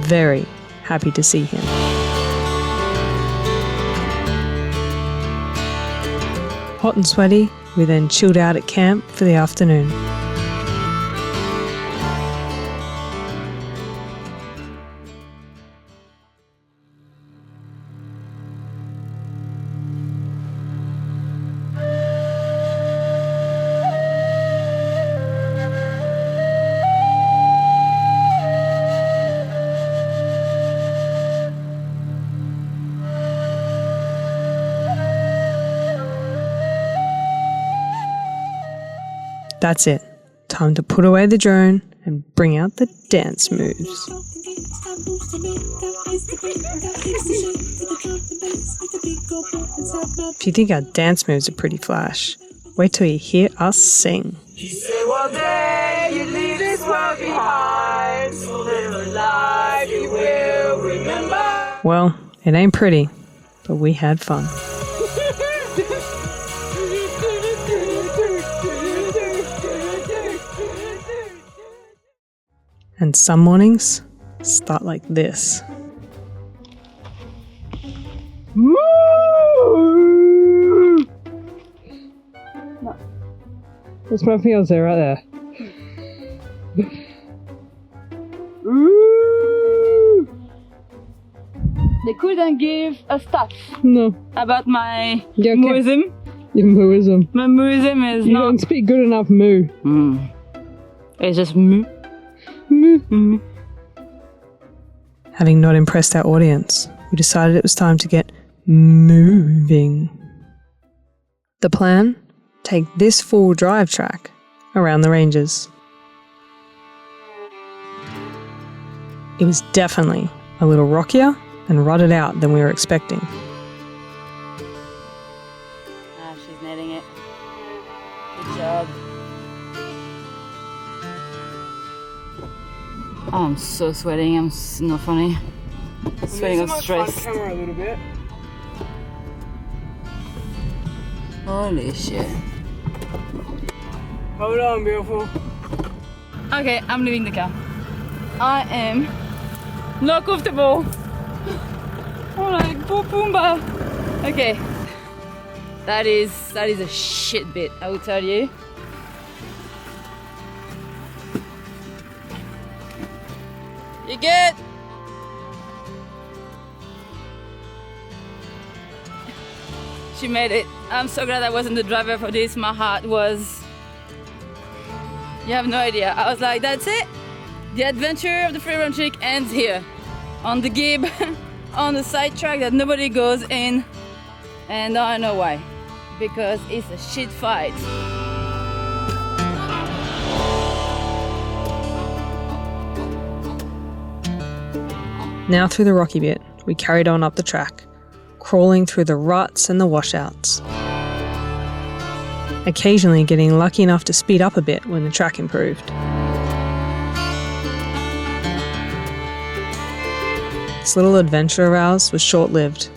Very happy to see him. Hot and sweaty, we then chilled out at camp for the afternoon. That's it. Time to put away the drone and bring out the dance moves. If you think our dance moves are pretty flash, wait till you hear us sing. He said one day you leave this world behind, so live a life you will remember. Well, it ain't pretty, but we had fun. And some mornings start like this. What's my fiance right there? They couldn't give a stat No. about my Yeah, okay. muism. Your mooism. My muism is You not. don't speak good enough moo. It's just moo. Moo. Having not impressed our audience, we decided it was time to get moving. The plan? Take this full drive track around the ranges. It was definitely a little rockier and rutted out than we were expecting. Ah, she's nailing it. Good job. Oh, I'm so sweating. Not funny. Sweating of stress. Camera a little bit. Holy shit. Hold on, beautiful. Okay, I'm leaving the car. I am not comfortable. I'm like, poor Pumba. Okay. That is a shit bit, I will tell you. You good? She made it. I'm so glad I wasn't the driver for this. My heart was... You have no idea. I was like, that's it. The adventure of the Freeroamchicks ends here. On the Gibb, on the side track that nobody goes in. And now I know why. Because it's a shit fight. Now through the rocky bit, we carried on up the track, crawling through the ruts and the washouts. Occasionally getting lucky enough to speed up a bit when the track improved. This little adventure of ours was short-lived,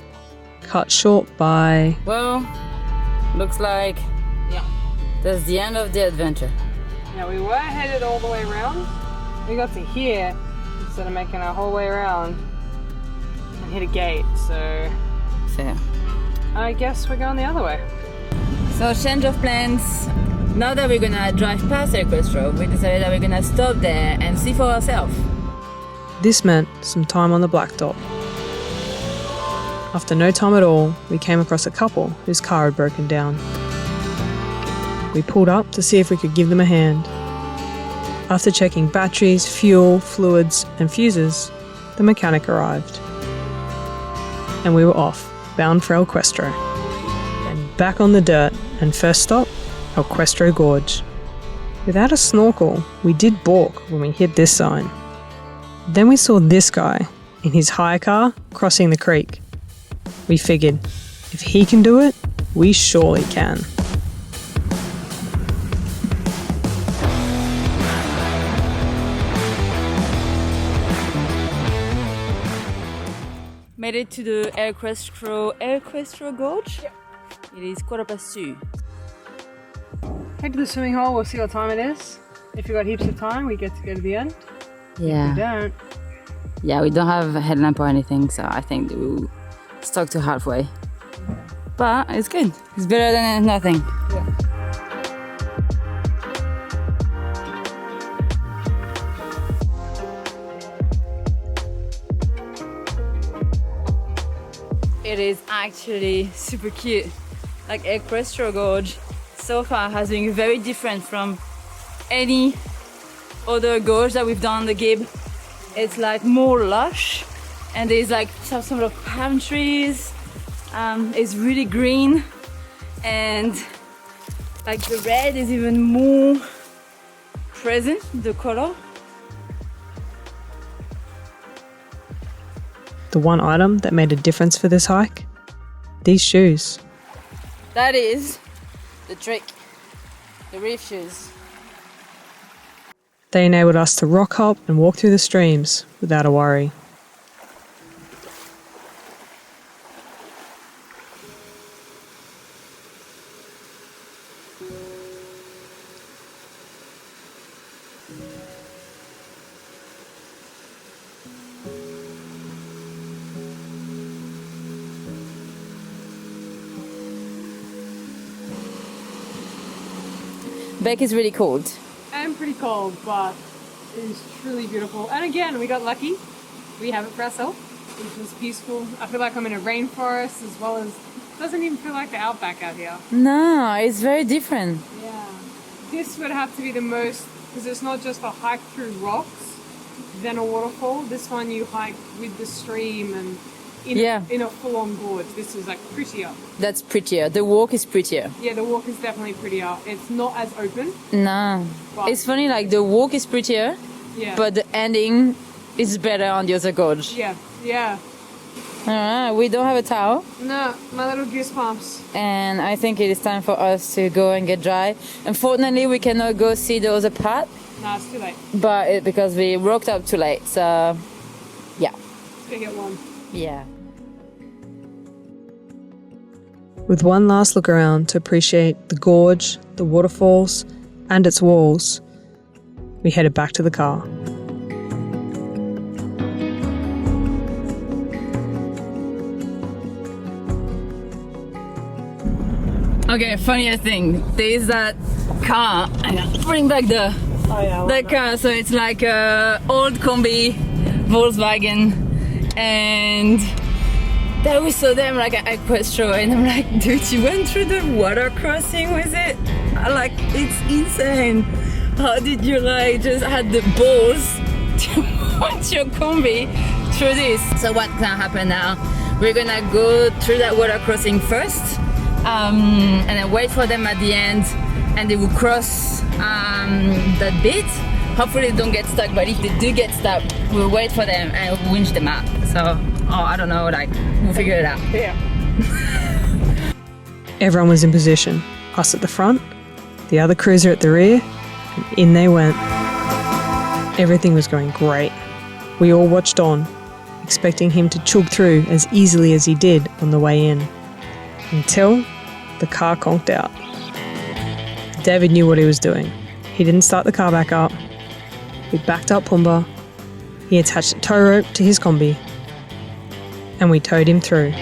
cut short by... Well, looks like that's the end of the adventure. Now we were headed all the way around. We got to here instead of making our whole way around and hit a gate, so Fair. I guess we're going the other way. So change of plans. Now that we're gonna drive past Questro, we decided that we're gonna stop there and see for ourselves. This meant some time on the blacktop. After no time at all, we came across a couple whose car had broken down. We pulled up to see if we could give them a hand. After checking batteries, fuel, fluids and fuses, the mechanic arrived. And we were off, bound for El Questro. And back on the dirt, and first stop, El Questro Gorge. Without a snorkel, we did balk when we hit this sign. Then we saw this guy, in his hire car, crossing the creek. We figured, if he can do it, we surely can. Made it to the Questro Gorge? Yep. It is 2:15. Head to the swimming hole, we'll see what time it is. If you've got heaps of time, we get to go to the end. Yeah. If we don't, Yeah, we don't have a headlamp or anything, so I think we'll stuck to halfway. But it's good. It's better than nothing. yeah. It is actually super cute. Like Questro Gorge so far has been very different from any other gorge that we've done on the Gibb. It's like more lush and there's like some sort of palm trees. It's really green and like the red is even more present, the color. The one item that made a difference for this hike? These shoes. That is the trick, the reef shoes. They enabled us to rock hop and walk through the streams without a worry. Bec is really cold. And pretty cold, but it is truly beautiful. And again, we got lucky. We have it for ourselves. which is peaceful. I feel like I'm in a rainforest as well as, doesn't even feel like the outback out here. No, it's very different. Yeah. This would have to be the most, because it's not just a hike through rocks, then a waterfall. This one you hike with the stream and in a full-on gorge. This is like prettier. That's prettier. The walk is prettier. Yeah, the walk is definitely prettier. It's not as open. No. It's funny, like the walk is prettier, but the ending is better on the other gorge. Yeah, yeah. Alright, we don't have a towel. No, my little goosebumps. And I think it is time for us to go and get dry. Unfortunately, we cannot go see the other part. No, it's too late. But because we woke up too late, so yeah. Let's go get one. Yeah. With one last look around to appreciate the gorge, the waterfalls, and its walls, we headed back to the car. Okay, funniest thing. There is that car. Bring back the car. So it's like a old Kombi, Volkswagen, and then we saw them like at Questro, and I'm like, dude, you went through the water crossing with it? Like, it's insane. How did you like just had the balls to put your Kombi through this? So what's gonna happen now? We're gonna go through that water crossing first. And then wait for them at the end, and they will cross that bit. Hopefully they don't get stuck, but if they do get stuck, we'll wait for them and we'll winch them out. So, I don't know, like, we'll figure it out. Yeah. Everyone was in position. Us at the front, the other cruiser at the rear, and in they went. Everything was going great. We all watched on, expecting him to chug through as easily as he did on the way in. Until the car conked out. David knew what he was doing. He didn't start the car back up. We backed up Pumba. He attached a tow rope to his Kombi. And we towed him through.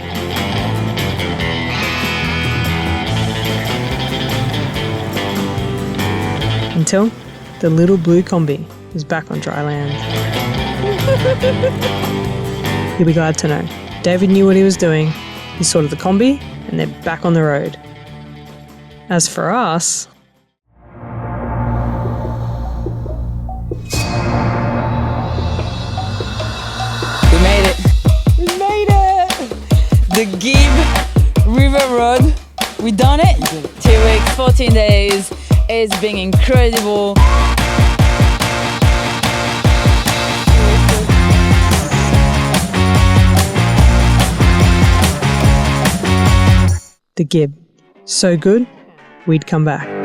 Until the little blue Kombi was back on dry land. You'll be glad to know, David knew what he was doing. He sorted the Kombi, and they're back on the road. As for us, We made it. We made it! The Gibb River Road. We done it. 2 weeks, 14 days. It's been incredible. the Gibb. So good, we'd come back.